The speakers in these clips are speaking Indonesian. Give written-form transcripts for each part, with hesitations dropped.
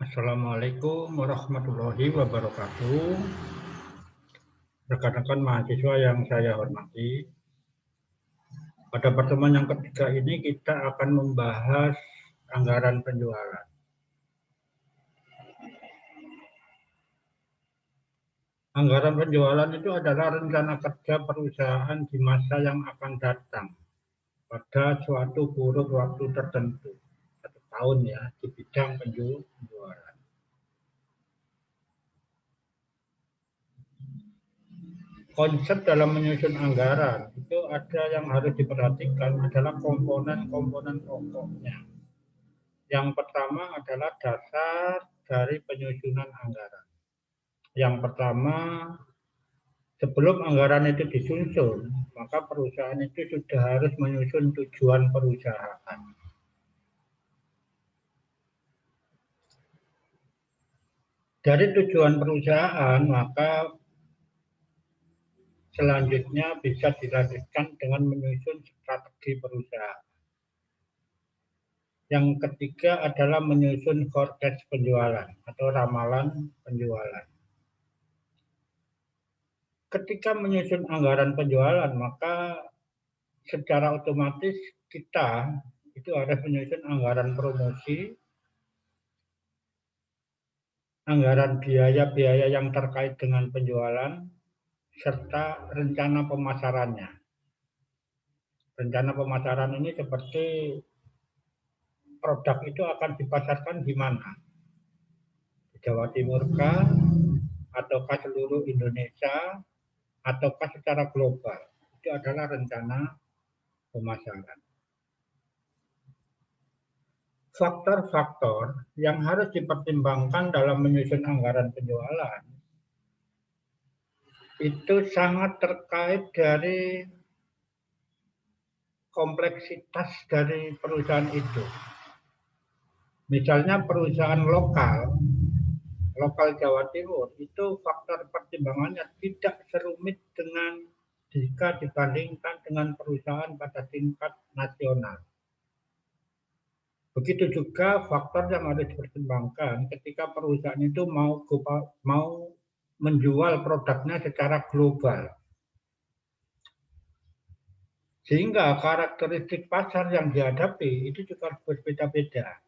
Assalamualaikum warahmatullahi wabarakatuh. Rekan-rekan mahasiswa yang saya hormati, pada pertemuan yang ketiga ini kita akan membahas anggaran penjualan. Anggaran penjualan itu adalah rencana kerja perusahaan di masa yang akan datang pada suatu kurun waktu tertentu, 1 tahun ya, di bidang penjualan. Konsep dalam menyusun anggaran itu ada yang harus diperhatikan adalah komponen-komponen pokoknya. Yang pertama adalah dasar dari penyusunan anggaran. Yang pertama, sebelum anggaran itu disusun, maka perusahaan itu sudah harus menyusun tujuan perusahaan. Dari tujuan perusahaan, maka selanjutnya bisa dilanjutkan dengan menyusun strategi perusahaan. Yang ketiga adalah menyusun forecast penjualan atau ramalan penjualan. Ketika menyusun anggaran penjualan, maka secara otomatis kita itu harus menyusun anggaran promosi, anggaran biaya-biaya yang terkait dengan penjualan, serta rencana pemasarannya. Rencana pemasaran ini seperti produk itu akan dipasarkan di mana? Di Jawa Timur kah? Ataukah seluruh Indonesia? Ataukah secara global? Itu adalah rencana pemasaran. Faktor-faktor yang harus dipertimbangkan dalam menyusun anggaran penjualan itu sangat terkait dari kompleksitas dari perusahaan itu. Misalnya perusahaan lokal Jawa Timur itu faktor pertimbangannya tidak serumit dengan jika dibandingkan dengan perusahaan pada tingkat nasional. Begitu juga faktor yang harus dipertimbangkan ketika perusahaan itu mau menjual produknya secara global. Sehingga karakteristik pasar yang dihadapi itu juga berbeda-beda.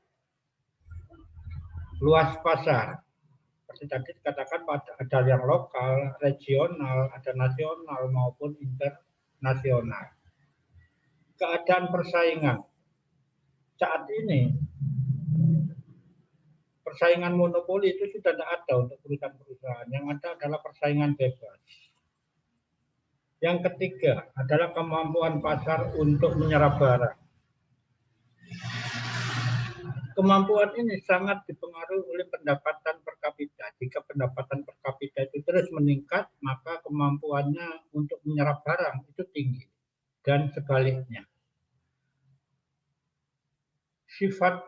Luas pasar, seperti tadi dikatakan ada yang lokal, regional, ada nasional maupun internasional. Keadaan persaingan. Saat ini persaingan monopoli itu sudah tidak ada untuk perusahaan-perusahaan. Yang ada adalah persaingan bebas. Yang ketiga adalah kemampuan pasar untuk menyerap barang. Kemampuan ini sangat dipengaruhi oleh pendapatan per kapita. Jika pendapatan per kapita itu terus meningkat, maka kemampuannya untuk menyerap barang itu tinggi. Dan sebaliknya. Sifat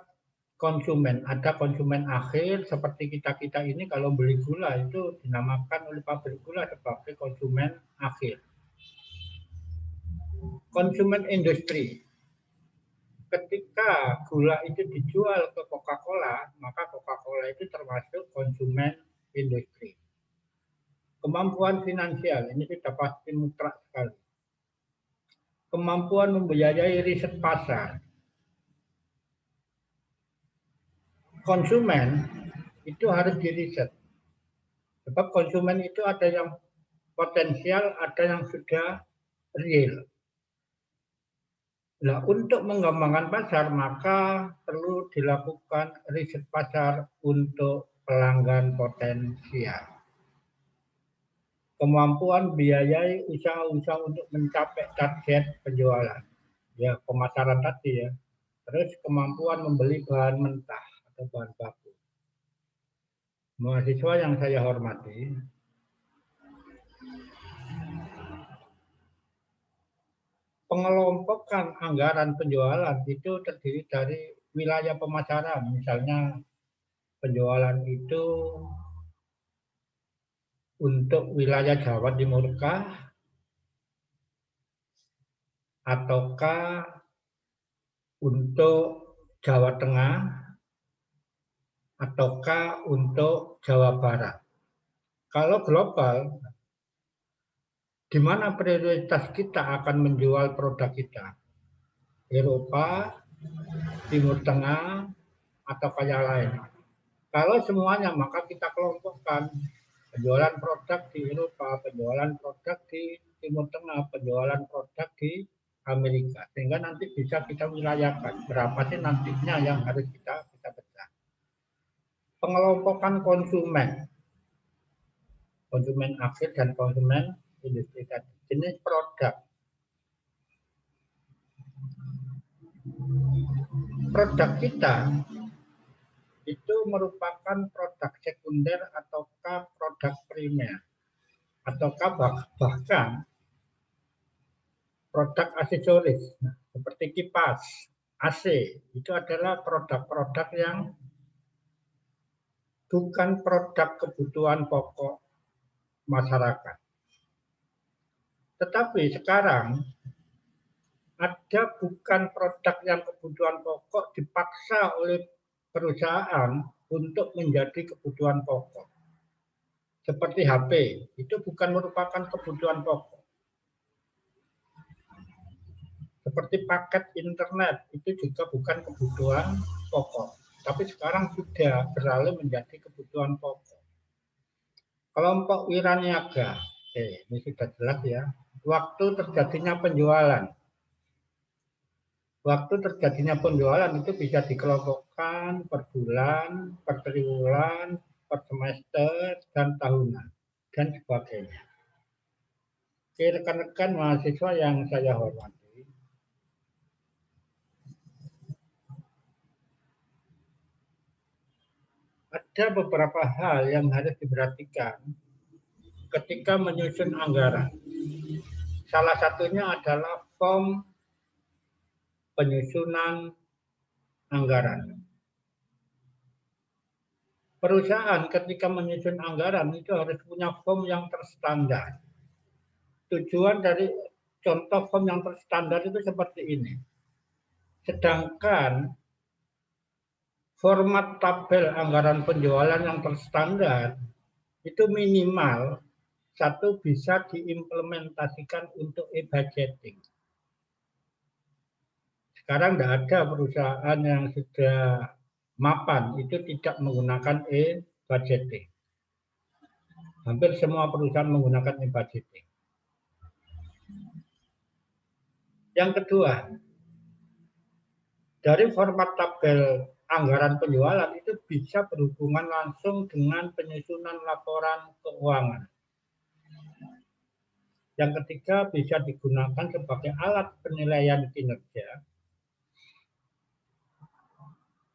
konsumen, ada konsumen akhir seperti kita-kita ini kalau beli gula itu dinamakan oleh pabrik gula sebagai konsumen akhir. Konsumen industri. Ketika gula itu dijual ke Coca-Cola, maka Coca-Cola itu termasuk konsumen industri. Kemampuan finansial, ini sudah pasti mutlak sekali. Kemampuan membiayai riset pasar. Konsumen itu harus diriset. Sebab konsumen itu ada yang potensial, ada yang sudah real. Nah, untuk mengembangkan pasar, maka perlu dilakukan riset pasar untuk pelanggan potensial. Kemampuan biayai usaha-usaha untuk mencapai target penjualan. Ya, pemasaran tadi ya. Terus kemampuan membeli bahan mentah atau bahan baku. Mahasiswa yang saya hormati, pengelompokan anggaran penjualan itu terdiri dari wilayah pemasaran. Misalnya penjualan itu untuk wilayah Jawa Timur kah? Ataukah untuk Jawa Tengah? ataukah untuk Jawa Barat. Kalau global, di mana prioritas kita akan menjual produk kita? Eropa, Timur Tengah, atau yang lain. Kalau semuanya, maka kita kelompokkan penjualan produk di Eropa, penjualan produk di Timur Tengah, penjualan produk di Amerika. Sehingga nanti bisa kita wilayahkan berapa sih nantinya yang harus kita pecah. Pengelompokan konsumen akhir dan konsumen industri tadi. Jenis produk. Produk kita itu merupakan produk sekunder ataukah produk primer ataukah bahkan produk aksesoris seperti kipas, AC itu adalah produk-produk yang bukan produk kebutuhan pokok masyarakat. Tetapi sekarang ada bukan produk yang kebutuhan pokok dipaksa oleh perusahaan untuk menjadi kebutuhan pokok. Seperti HP, itu bukan merupakan kebutuhan pokok. Seperti paket internet, itu juga bukan kebutuhan pokok. Tapi sekarang sudah beralih menjadi kebutuhan pokok. Kelompok wiraniaga, ini sudah jelas ya. Waktu terjadinya penjualan. Waktu terjadinya penjualan itu bisa dikelompokkan per bulan, per triwulan, per semester, dan tahunan, dan sebagainya. Oke, rekan-rekan mahasiswa yang saya hormati, ada beberapa hal yang harus diperhatikan ketika menyusun anggaran. Salah satunya adalah form penyusunan anggaran. Perusahaan ketika menyusun anggaran itu harus punya form yang terstandar. Tujuan dari contoh form yang terstandar itu seperti ini. Sedangkan format tabel anggaran penjualan yang terstandar itu minimal satu bisa diimplementasikan untuk e-budgeting. Sekarang tidak ada perusahaan yang sudah mapan itu tidak menggunakan e-budgeting. Hampir semua perusahaan menggunakan e-budgeting. Yang kedua, dari format tabel anggaran penjualan itu bisa berhubungan langsung dengan penyusunan laporan keuangan. Yang ketiga, bisa digunakan sebagai alat penilaian kinerja.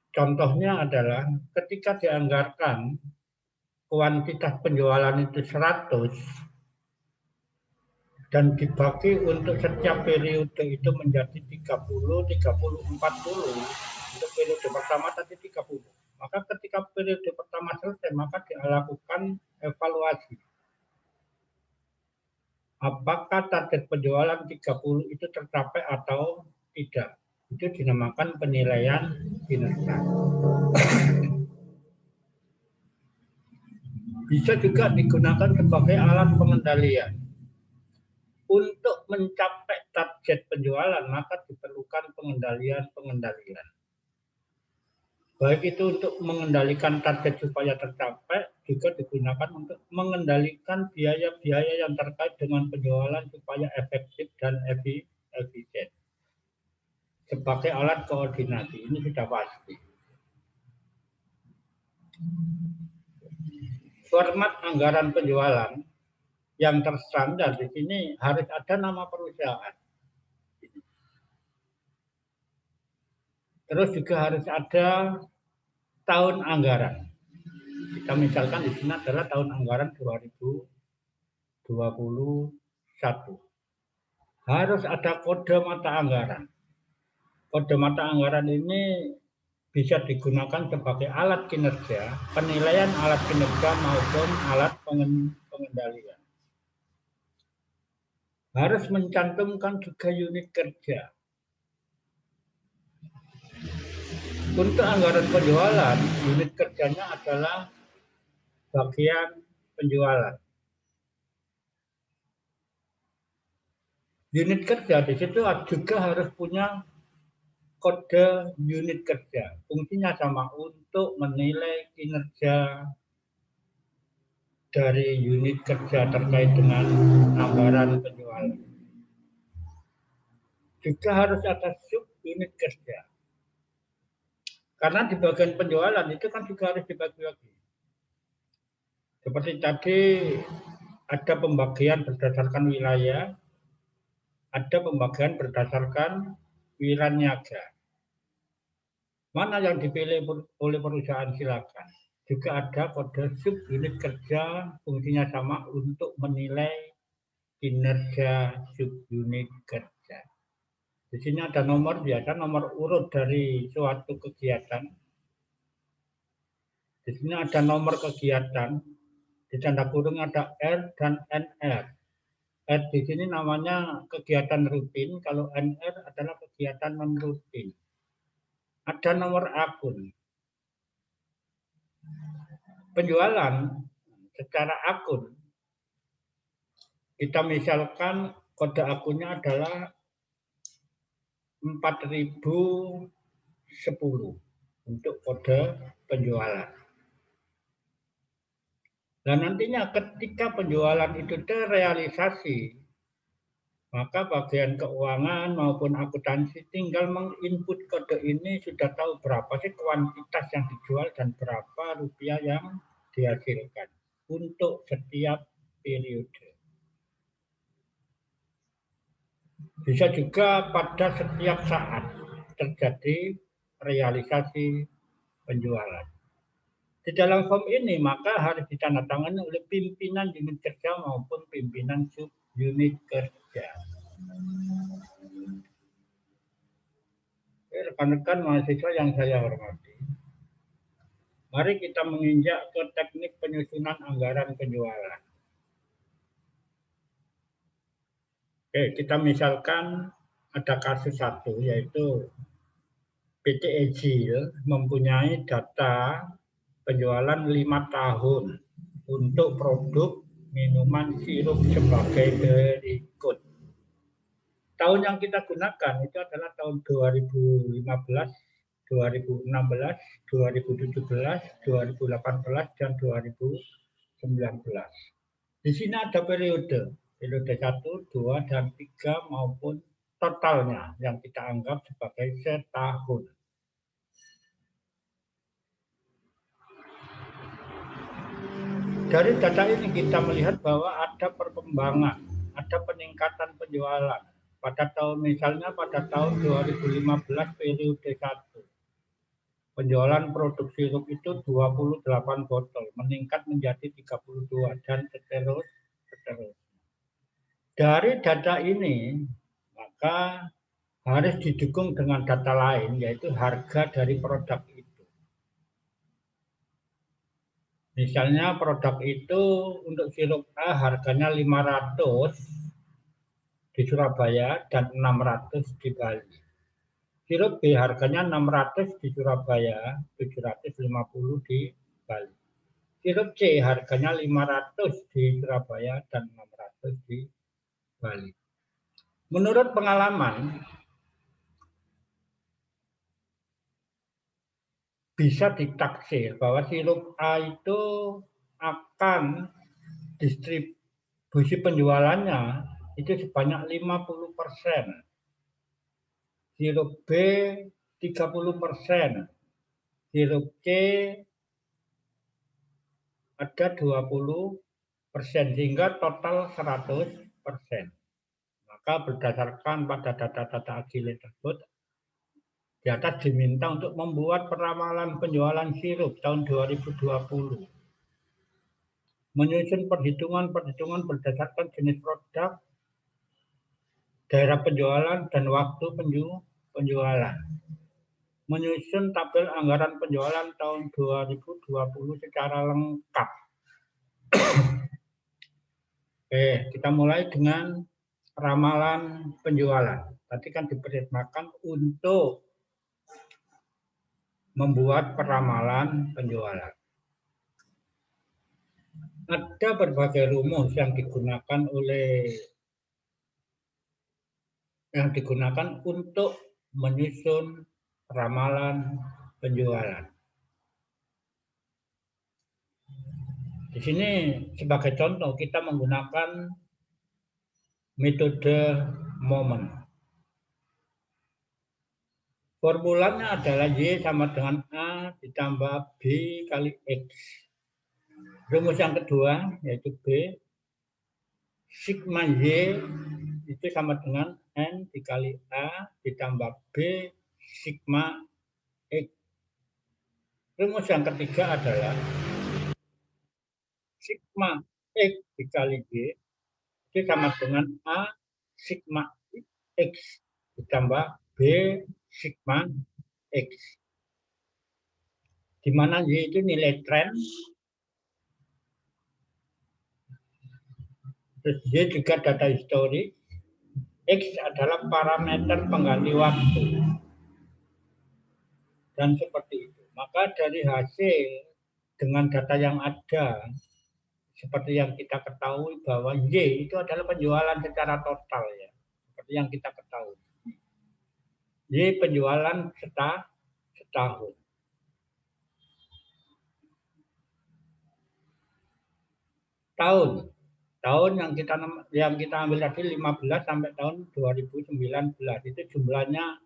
Contohnya adalah ketika dianggarkan kuantitas penjualan itu 100 dan dibagi untuk setiap periode itu menjadi 30, 40, 40. Untuk periode pertama tadi 30. Maka ketika periode pertama selesai, maka dilakukan evaluasi. Apakah target penjualan 30 itu tercapai atau tidak? Itu dinamakan penilaian kinerja. Bisa juga digunakan sebagai alat pengendalian. Untuk mencapai target penjualan, maka diperlukan pengendalian. Baik itu untuk mengendalikan target supaya tercapai, juga digunakan untuk mengendalikan biaya-biaya yang terkait dengan penjualan supaya efektif dan efisien. Sebagai alat koordinasi, ini sudah pasti. Format anggaran penjualan yang terstandar di sini harus ada nama perusahaan. Terus juga harus ada tahun anggaran. Kita misalkan di sini adalah tahun anggaran 2021. Harus ada kode mata anggaran. Kode mata anggaran ini bisa digunakan sebagai alat kinerja, penilaian alat kinerja maupun alat pengendalian. Harus mencantumkan juga unit kerja. Untuk anggaran penjualan, unit kerjanya adalah bagian penjualan. Unit kerja di situ juga harus punya kode unit kerja. Fungsinya sama, untuk menilai kinerja dari unit kerja terkait dengan anggaran penjualan. Juga harus ada sub unit kerja. Karena di bagian penjualan itu kan juga harus dibagi-bagi. Seperti tadi ada pembagian berdasarkan wilayah, ada pembagian berdasarkan wiraniaga. Mana yang dipilih oleh perusahaan silakan. Juga ada kode sub unit kerja, fungsinya sama, untuk menilai kinerja sub unit kerja. Di sini ada nomor biasa, nomor urut dari suatu kegiatan. Di sini ada nomor kegiatan, di tanda kurung ada R dan NR. R di sini namanya kegiatan rutin, kalau NR adalah kegiatan non rutin. Ada nomor akun. Penjualan secara akun, kita misalkan kode akunnya adalah 4010 untuk kode penjualan. Dan nantinya ketika penjualan itu terrealisasi, maka bagian keuangan maupun akuntansi tinggal menginput kode ini, sudah tahu berapa sih kuantitas yang dijual dan berapa rupiah yang dihasilkan untuk setiap periode. Bisa juga pada setiap saat terjadi realisasi penjualan. Di dalam form ini maka harus ditandatangani oleh pimpinan unit kerja maupun pimpinan sub unit kerja. Rekan-rekan mahasiswa yang saya hormati, mari kita menginjak ke teknik penyusunan anggaran penjualan. Oke, kita misalkan ada kasus satu, yaitu PT Ejil mempunyai data penjualan 5 tahun untuk produk minuman sirup sebagai berikut. Tahun yang kita gunakan itu adalah tahun 2015, 2016, 2017, 2018, dan 2019. Di sini ada periode 1, 2, dan 3 maupun totalnya yang kita anggap sebagai setahun. Dari data ini kita melihat bahwa ada perkembangan, ada peningkatan penjualan. Pada tahun misalnya pada tahun 2015 periode 1, penjualan produk sirup itu 28 botol, meningkat menjadi 32 dan seterusnya. Dari data ini maka harus didukung dengan data lain, yaitu harga dari produk itu. Misalnya produk itu untuk sirup A harganya 500 di Surabaya dan 600 di Bali. Sirup B harganya 600 di Surabaya, 750 di Bali. Sirup C harganya 500 di Surabaya dan 600 di Bali. Menurut pengalaman, bisa ditaksir bahwa sirup A itu akan distribusi penjualannya itu sebanyak 50%. Sirup B 30%. Sirup C ada 20%, sehingga total 100%. Maka berdasarkan pada data-data Agile tersebut, di atas diminta untuk membuat peramalan penjualan sirup tahun 2020. Menyusun perhitungan-perhitungan berdasarkan jenis produk, daerah penjualan, dan waktu penjualan. Menyusun tabel anggaran penjualan tahun 2020 secara lengkap. Oke, kita mulai dengan ramalan penjualan. Tadi kan diperintahkan untuk membuat peramalan penjualan. Ada berbagai rumus yang digunakan untuk menyusun ramalan penjualan. Di sini sebagai contoh kita menggunakan metode momen. Formulanya adalah Y sama dengan A ditambah B kali X. Rumus yang kedua yaitu B, sigma Y itu sama dengan N dikali A ditambah B sigma X. Rumus yang ketiga adalah sigma X dikali Y itu sama dengan A sigma X ditambah B sigma X. Di mana Y itu nilai tren, terus Y juga data historik, X adalah parameter pengganti waktu. Dan seperti itu. Maka dari hasil dengan data yang ada, seperti yang kita ketahui bahwa Y itu adalah penjualan secara total ya. Seperti yang kita ketahui. Y penjualan setahun. Tahun yang kita ambil tadi 15 sampai tahun 2019 itu jumlahnya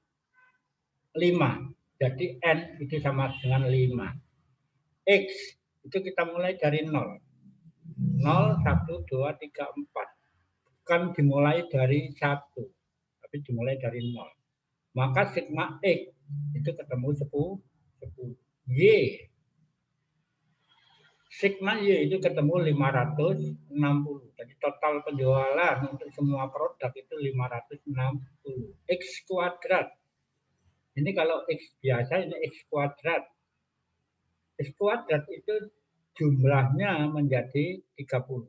5. Jadi N itu sama dengan 5. X itu kita mulai dari 0. 0, 1, 2, 3, 4. Bukan dimulai dari 1, tapi dimulai dari 0. Maka sigma X itu ketemu 10. Y. Sigma Y itu ketemu 560. Jadi total penjualan untuk semua produk itu 560. X kuadrat. Ini kalau X biasa, ini X kuadrat. X kuadrat itu jumlahnya menjadi 30.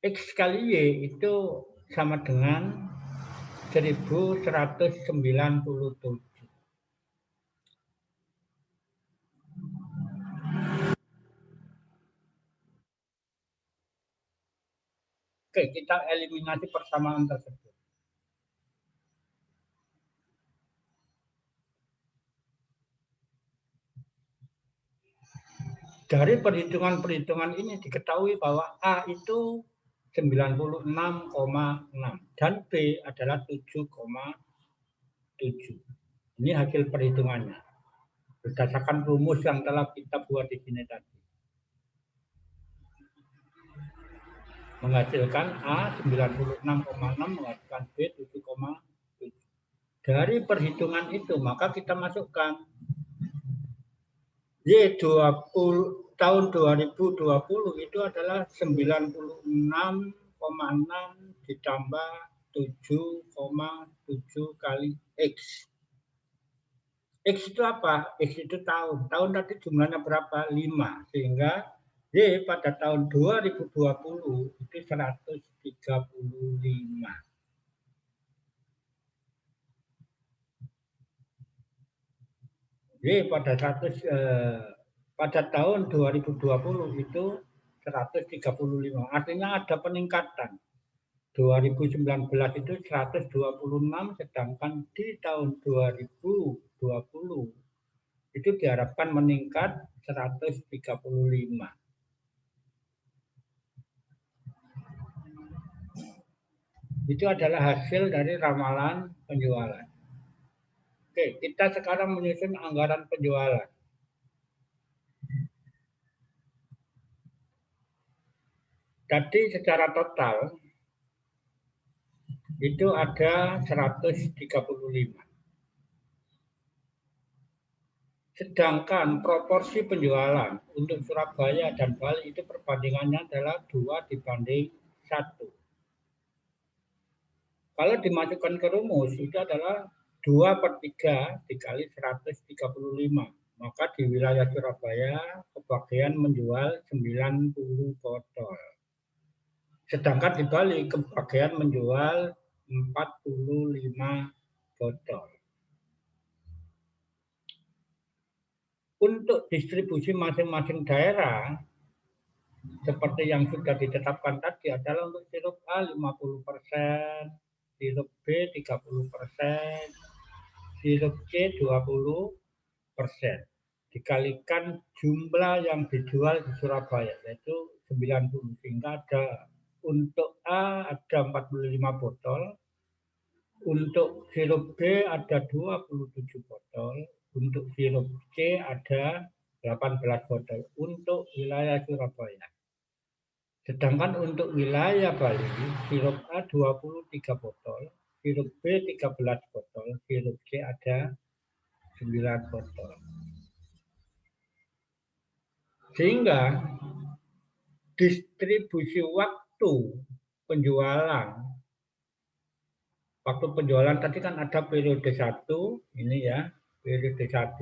X kali Y itu sama dengan 1197. Oke, kita eliminasi persamaan tersebut. Dari perhitungan-perhitungan ini diketahui bahwa A itu 96,6 dan B adalah 7,7. Ini hasil perhitungannya berdasarkan rumus yang telah kita buat di sini tadi. Menghasilkan A 96,6 menghasilkan B 7,7. Dari perhitungan itu maka kita masukkan Y20 tahun 2020 itu adalah 96,6 ditambah 7,7 kali X. X itu apa? X itu tahun. Tahun tadi jumlahnya berapa? 5. Sehingga Y pada tahun 2020 itu 135. Y pada tahun 2020 itu 135. Artinya ada peningkatan. 2019 itu 126, sedangkan di tahun 2020 itu diharapkan meningkat 135. Itu adalah hasil dari ramalan penjualan. Oke, kita sekarang menyusun anggaran penjualan. Jadi secara total itu ada 135. Sedangkan proporsi penjualan untuk Surabaya dan Bali itu perbandingannya adalah 2:1. Kalau dimasukkan ke rumus itu adalah 2/3 dikali 135. Maka di wilayah Surabaya kebagian menjual 90 botol. Sedangkan di Bali kebagian menjual 45 botol. Untuk distribusi masing-masing daerah, seperti yang sudah ditetapkan tadi adalah untuk sirup A 50%, sirup B 30%, sirup C 20%. Dikalikan jumlah yang dijual di Surabaya, yaitu 90. Sehingga ada untuk A ada 45 botol, untuk sirup B ada 27 botol, untuk sirup C ada 18 botol untuk wilayah Surabaya. Sedangkan untuk wilayah Bali, sirup A 23 botol, sirup B 13 botol, sirup C ada 9 botol. Sehingga distribusi waktu penjualan tadi kan ada periode 1, ini ya, periode 1,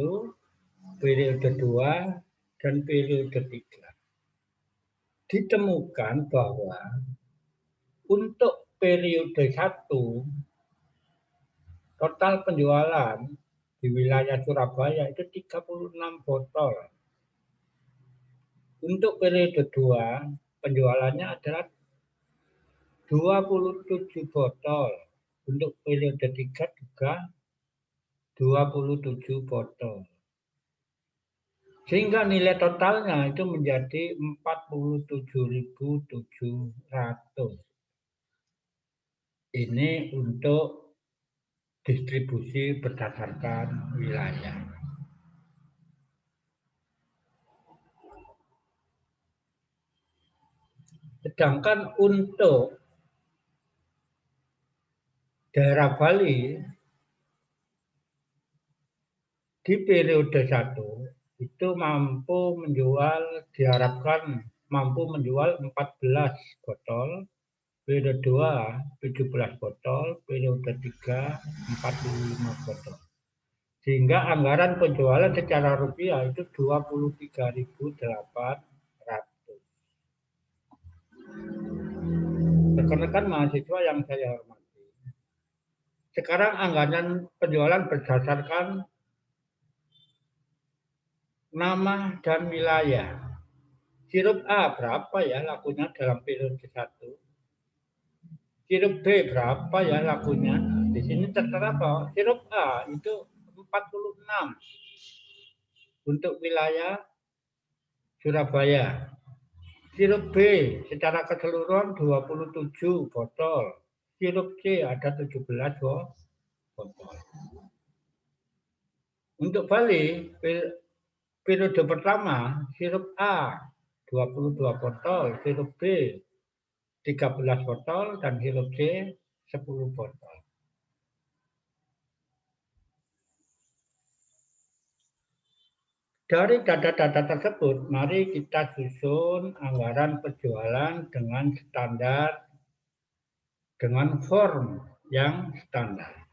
periode 2, dan periode 3. Ditemukan bahwa untuk periode 1 total penjualan di wilayah Surabaya itu 36 botol. Untuk periode 2 penjualannya adalah 27 botol. Untuk periode 3 juga 27 botol. Sehingga nilai totalnya itu menjadi 47.700. Ini untuk distribusi berdasarkan wilayah. Sedangkan untuk daerah Bali di periode 1 itu diharapkan mampu menjual 14 botol, periode 2 17 botol, periode 3 45 botol. Sehingga anggaran penjualan secara rupiah itu 23.800. Rekan-rekan mahasiswa yang saya hormati, sekarang anggaran penjualan berdasarkan nama dan wilayah. Sirup A berapa ya lakunya dalam periode 1? Sirup B berapa ya lakunya? Di sini tertera bahwa sirup A itu 46 untuk wilayah Surabaya. Sirup B secara keseluruhan 27 botol. Sirup C ada 17 botol. Untuk Bali, periode pertama, sirup A 22 botol, sirup B 13 botol, dan sirup C 10 botol. Dari data-data tersebut, mari kita susun anggaran penjualan dengan standar, dengan form yang standar.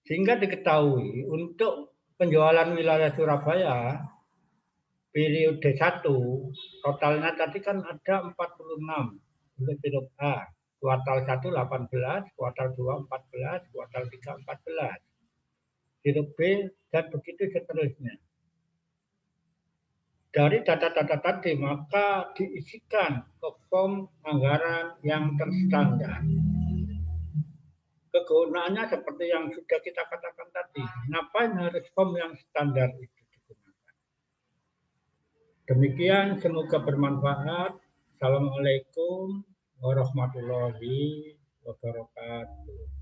Sehingga diketahui untuk penjualan wilayah Surabaya, periode 1, totalnya tadi kan ada 46 untuk sirup A. Kuartal 1 18, kuartal 2 14, kuartal 3 14. Sirup B, dan begitu seterusnya. Dari data-data tadi, maka diisikan ke form anggaran yang terstandar. Kegunaannya seperti yang sudah kita katakan tadi. Ngapain harus form yang standar itu digunakan? Demikian, semoga bermanfaat. Assalamualaikum warahmatullahi wabarakatuh.